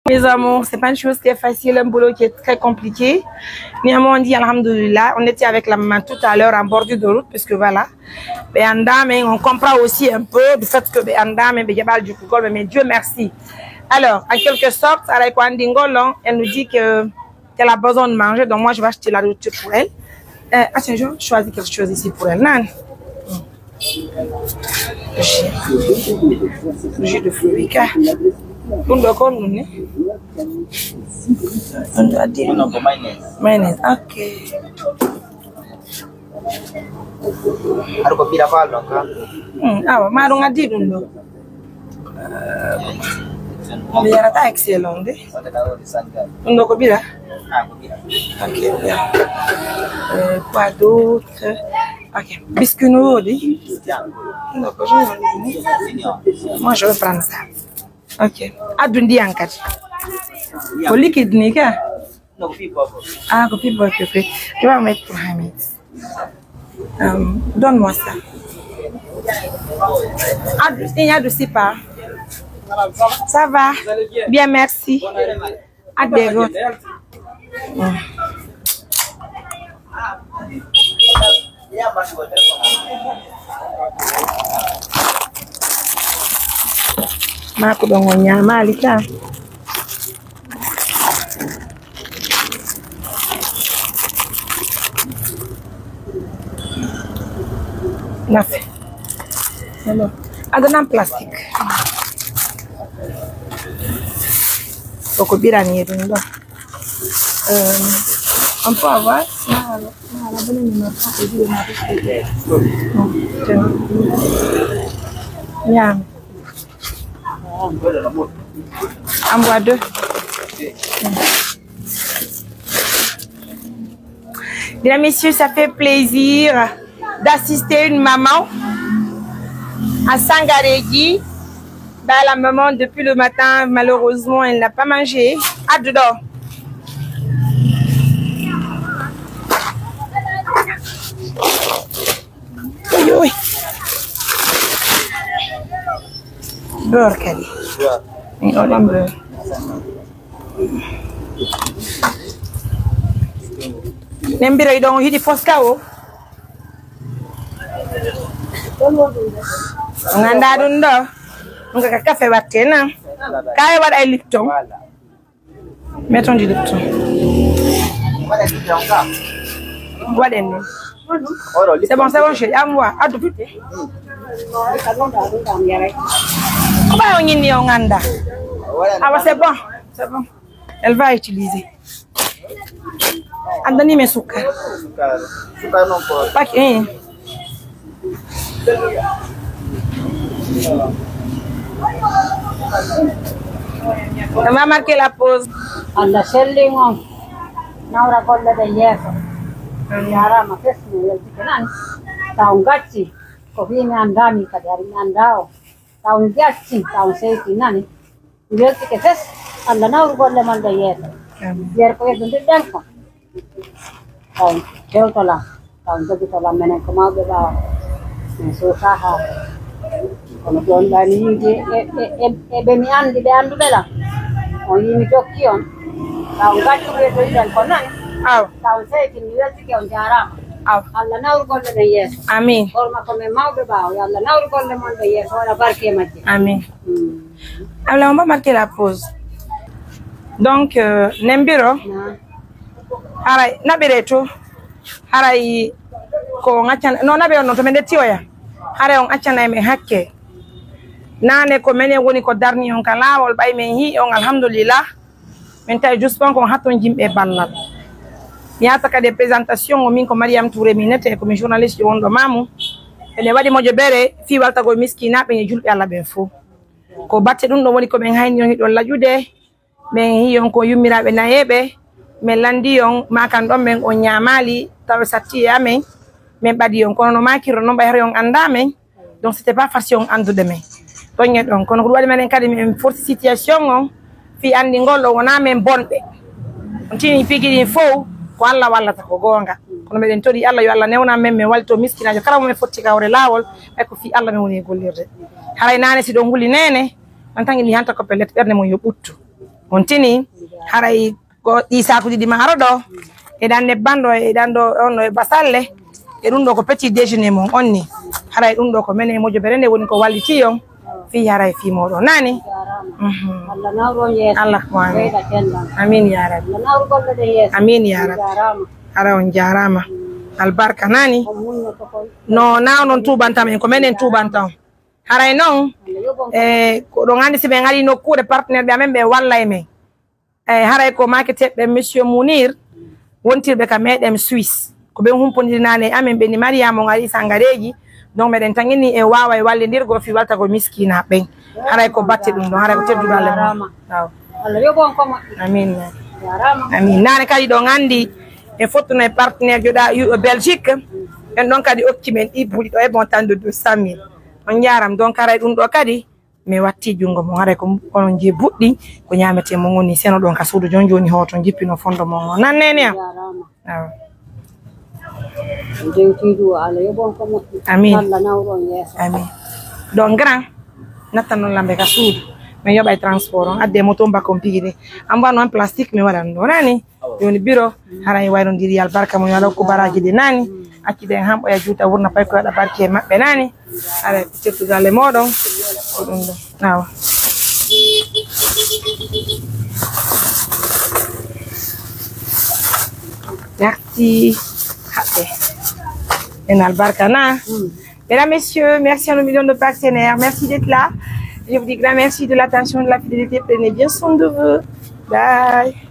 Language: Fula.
Mes amours, c'est pas une chose qui est facile, un boulot qui est très compliqué. Néanmoins, on dit alhamdoulilah. On était avec la maman tout à l'heure en bordure de route, parce que voilà. On comprend aussi un peu du fait que mais Dieu merci. Alors, en quelque sorte, elle nous dit qu'elle a besoin de manger, donc moi je vais acheter la nourriture pour elle. Attends, je choisis quelque chose ici pour elle. Non. Jus de fruits. On doit dire mayonnaise. Ok. Ah, mais on a dit non. Mais elle est excellente. On doit bien. Ok, bien. Quoi d'autre? Ok. Biscuit nourri. Moi, je vais prendre ça. Ok. Adundi ankati. Au liquide, Nika? Ah, copie boy, je vais mettre pour Hamid. Donne-moi ça. Il y a de six parts. Ça va? Bien, merci. À des autres. Mako dongo nyama alika. Nafe. Alors, adonam plastique. Oko birani yedundo. On peut avoir Miam. En bois deux. Mesdames, messieurs, ça fait plaisir d'assister une maman à Sangaregi. La maman, depuis le matin, malheureusement, elle n'a pas mangé. Ah, dedans. Oui, oui. Beurre, Kali. On a beurre. Nembiro idong hidi poskao. Nganda dundo. Nga café batena. Kay wad ay Lipton. Mettons du Lipton. C'est bon, chérie. À moi. À tout. Comment on y est en Anda? Ah, c'est bon. C'est bon. Elle va utiliser. Andani mes sucre. Sucre non pas. On va marquer la pause. Anda selling on. Naura kolla de yeso. Yara mafes ni yeltikenan. Taun gachi. Kofi ni andami kadari andao. Taun gachi, taun seiti nani. Yeltikes anda naura kolla man de yeso. Yer ko dunde danko. Taun keotola. Taun keotola menen komau de ba. So saha. Kono don dani e be mi andi be andu bela. On yimi tokkion. Taun gachi be do dan konan. Aw. Taun seiti ni yeltike on jara. Allah naur golle de yeso. Amin. Orma come mawbe ba, Allah naur golle mon de yeso wala barke majje. Amin. Alors on va marquer la pause. Donc nembiro. Haray nabireto. Haray ko ngachan no nabe on to mende tiyoya. Haray on accana me hakke. Nane ko mene woni ko darni on kala wol bay men hi on alhamdulillah. Men tay juste pas ko haton jimbe ballal. Miata ka de présentation o min ko Mariam Touré minete ko mi journaliste wondo mamu ene wadi mojo bere fi walta go miskina be julbe Allah ben fo ko batte dum do woni ko ben hayni on hidon lajude men hiyon ko yumirabe nayebe men landi on makan don men on nyamali taw satti amen men badi on kono no makiro no bayre on andame donc c'était pas facile on andude men to nyedon kono ko wadi men kadi men forte situation on fi andi ngollo wona men bonbe on tini pigidi fo ko Allah wallata ko gonga kono meden todi Allah yo Allah newna men walto miskinajo kala mo men fotti kawre lawol e ko fi Allah men woni gollirde haray nane si do nguli nene on tangi ni hanta ko pelet berne mo yo buttu on tini haray ko ɗi sakuji ɗi maaro ɗo eɗan nebban ɗo eɗan ɗo on e basalle e ɗum ɗo ko petit déjeuner mon on ni haray ɗum ɗo ko men e mojo berende woni ko walliti on fi haray fi moɗo nani Allah ko amin ya rabbi amin ya rabbi hara on jarama albarka nani no na non tubantam en ko men en tubantam haray non ko ɗo gandi si ɓe gari nokkude partenaire ɓe amen ɓe walla e men haray ko marketeɓe ɓe monsieur Mounir wontirɓe ka meɗen Suisse ko ɓe humpodiri nane amen ɓe ni Mariama on ari sangareji donc meɗen tangini e wawa e wallidirgo fi walta ko miskina ɓen haray ko batte ɗum ɗon haray ko tedduɗo Allah amin amin nane kadi ɗo gandi e fottuno e partenaire joɗa Belgique en ɗon kadi okki men ɗiɓɓuɗi ɗo e montant de 200 000 on jaram donc haray ɗum ɗo kadi mi watti jungo mo haray ko onon je buɗɗi ko ñamete mo ngoni seno ɗon ka suudu jon joni hoto jippino fondo mo o nannene am amin amin donc grand nattan noon lambe ka suudu mi yoɓay transport on adde moto mbakko on pigi de amba noon plastique mi waɗan ɗo nani joni bureau haray waynodiri albarka mo wala ko baraji de nani acciden hamɓoya juuta wurna pay ko waɗa barke e maɓɓe nani haray ko cettugalle moɗon ko ɗum ɗo awa merci en albarka na mesdames, messieurs, merci à nos millions de partenaires, merci d'être là. Je vous dis grand merci de l'attention, de la fidélité, prenez bien soin de vous, bye.